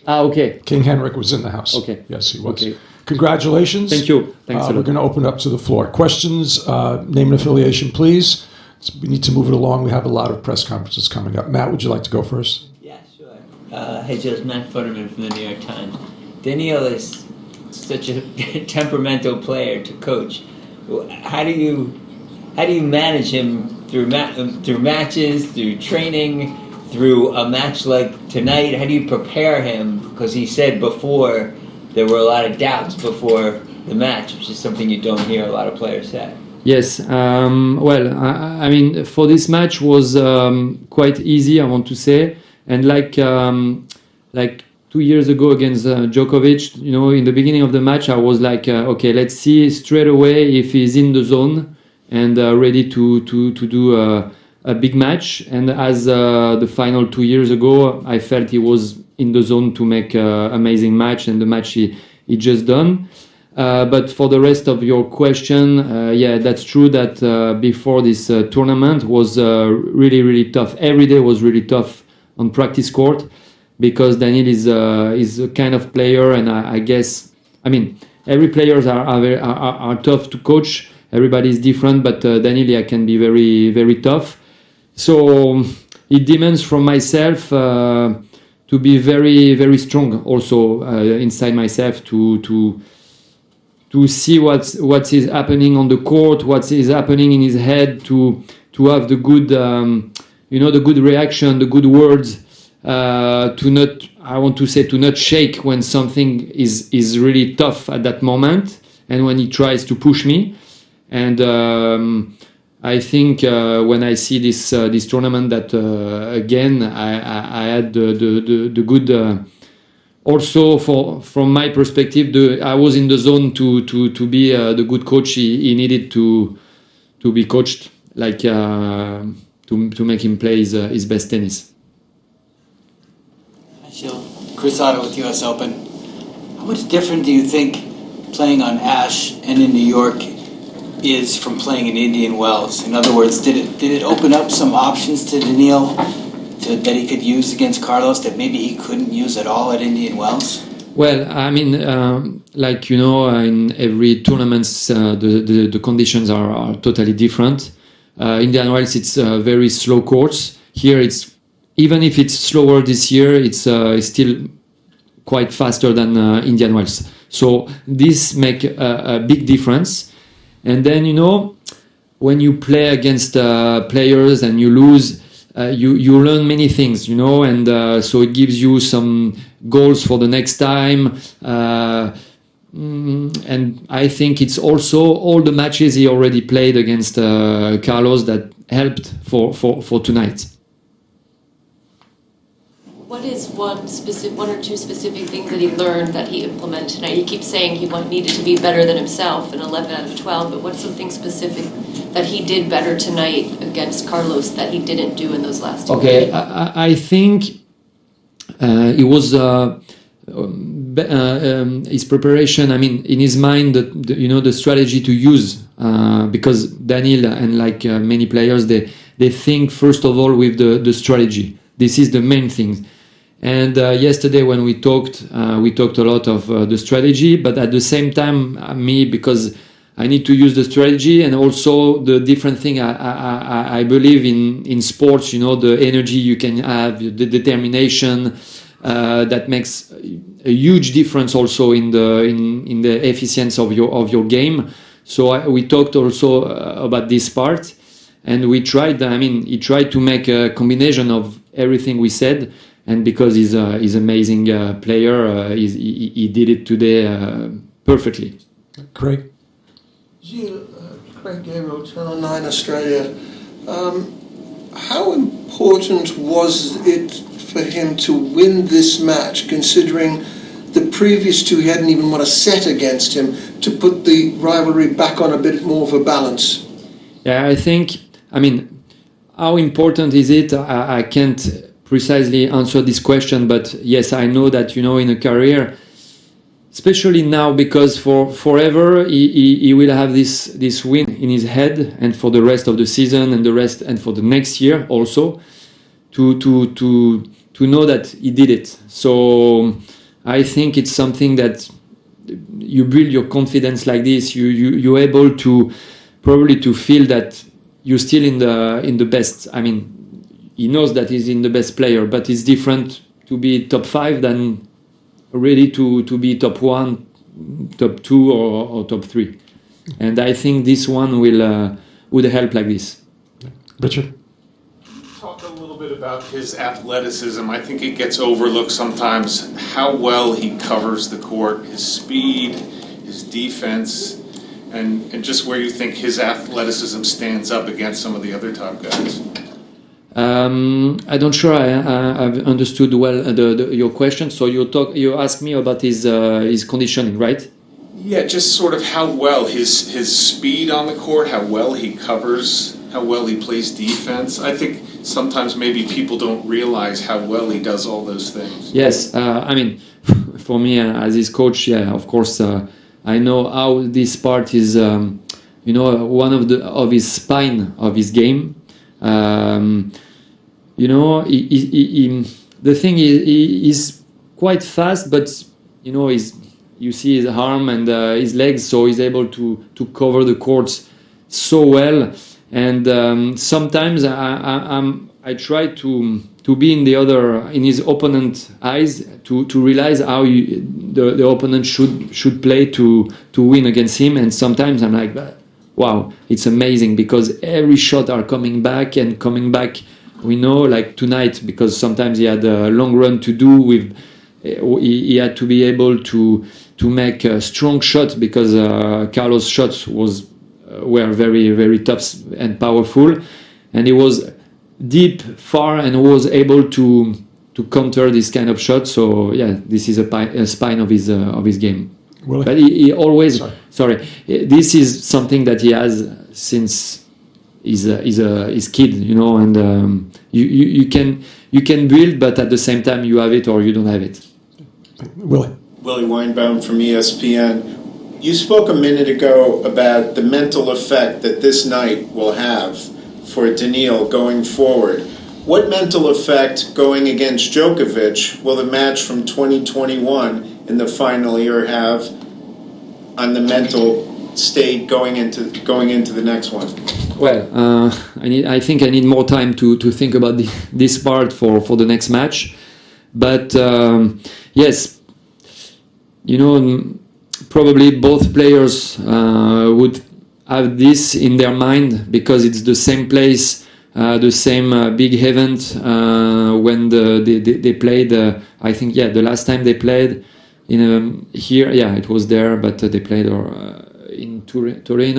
Okay. King Henrik was in the house. Okay. Yes, he was. Okay. Congratulations. Thank you. Thanks a lot. We're going to open up to the floor. Questions, name and affiliation, please. We need to move it along. We have a lot of press conferences coming up. Matt, would you like to go first? Yeah, sure. Hey, Joe, Matt Futterman from the New York Times. Daniil is such a temperamental player to coach. How do you manage him through matches, through training, through a match like tonight? How do you prepare him? Because he said before there were a lot of doubts before the match, which is something you don't hear a lot of players say. Yes. Well, I mean, for this match was quite easy, I want to say, and like 2 years ago against Djokovic, you know, in the beginning of the match, I was like, okay, let's see straight away if he's in the zone and ready to do a big match. And as the final 2 years ago, I felt he was in the zone to make an amazing match, and the match he just done. But for the rest of your question, yeah, that's true that before this tournament was really, really tough. Every day was really tough on practice court, because Daniil is a kind of player, and I guess, I mean, every players are tough to coach. Everybody is different, but Daniil can be very, very tough. So it demands from myself to be very, very strong also inside myself to see what is happening on the court, what is happening in his head, to have the good, the good reaction, the good words, to not shake when something is really tough at that moment, and when he tries to push me. And I think when I see this tournament, that again I had the good. Also, from my perspective, I was in the zone to be the good coach he needed to be coached, like to make him play his best tennis. Chris Otto with US Open. How much different do you think playing on Ash and in New York is from playing in Indian Wells? In other words, did it open up some options to Daniil that he could use against Carlos that maybe he couldn't use at all at Indian Wells? Well, I mean, like, you know, in every tournament, the conditions are totally different. Indian Wells, it's a very slow course. Here, even if it's slower this year, it's still quite faster than Indian Wells. So this make a big difference. And then, you know, when you play against players and you lose, you learn many things, you know, and so it gives you some goals for the next time. And I think it's also all the matches he already played against Carlos that helped for tonight. What is one or two specific things that he learned that he implemented tonight? He keeps saying he needed to be better than himself in 11 out of 12, but what's something specific that he did better tonight against Carlos that he didn't do in those last two? Okay, I think it was his preparation. I mean, in his mind, the strategy to use, because Daniil and like many players, they think first of all with the strategy. This is the main thing. And yesterday when we talked a lot of the strategy, but at the same time, me, because I need to use the strategy, and also the different thing I believe in sports, you know, the energy you can have, the determination, that makes a huge difference also in the efficiency of your game. So we talked also about this part, and we tried. I mean, he tried to make a combination of everything we said, and because he's an amazing player, he did it today perfectly. Craig? Gilles, Craig Gabriel, Channel 9 Australia. How important was it for him to win this match, considering the previous two he hadn't even won a set against him, to put the rivalry back on a bit more of a balance? Yeah, I think, I mean, how important is it? I can't precisely answer this question, but yes, I know that, you know, in a career, especially now, because for forever he will have this win in his head, and for the rest of the season and for the next year also, to know that he did it. So I think it's something that you build your confidence like this. You're able to probably to feel that you're still in the best. I mean, he knows that he's in the best player, but it's different to be top 5 than ready to be top 1, top 2, or top 3. And I think this one would help like this. Richard? Talk a little bit about his athleticism. I think it gets overlooked sometimes how well he covers the court, his speed, his defense, and just where you think his athleticism stands up against some of the other top guys. I'm not sure I've understood well your question. So you ask me about his conditioning, right? Yeah, just sort of how well his speed on the court, how well he covers, how well he plays defense. I think sometimes maybe people don't realize how well he does all those things. Yes, I mean, for me as his coach, yeah, of course, I know how this part is, one of his spine of his game. The thing is, he's quite fast, but you see his arm and his legs, so he's able to cover the courts so well. And sometimes I try to be in his opponent's eyes to realize how the opponent should play to win against him. And sometimes I'm like, wow, it's amazing because every shot are coming back. We know, like tonight, because sometimes he had a long run to do with. He had to be able to make a strong shot because Carlos' shots were very, very tough and powerful, and he was deep, far, and was able to counter this kind of shot. So yeah, this is a spine of his game. Willie? But he always this is something that he has since he's a kid, and you can build, but at the same time you have it or you don't have it. Willie? Willie Weinbaum from ESPN. You spoke a minute ago about the mental effect that this night will have for Daniil going forward. What mental effect going against Djokovic will the match from 2021 in the final year have on the mental state going into the next one? Well, I think I need more time to think about this part for the next match. But yes, probably both players would have this in their mind because it's the same place, the same big event when they played. I think the last time they played here, it was there, but they played in Turin.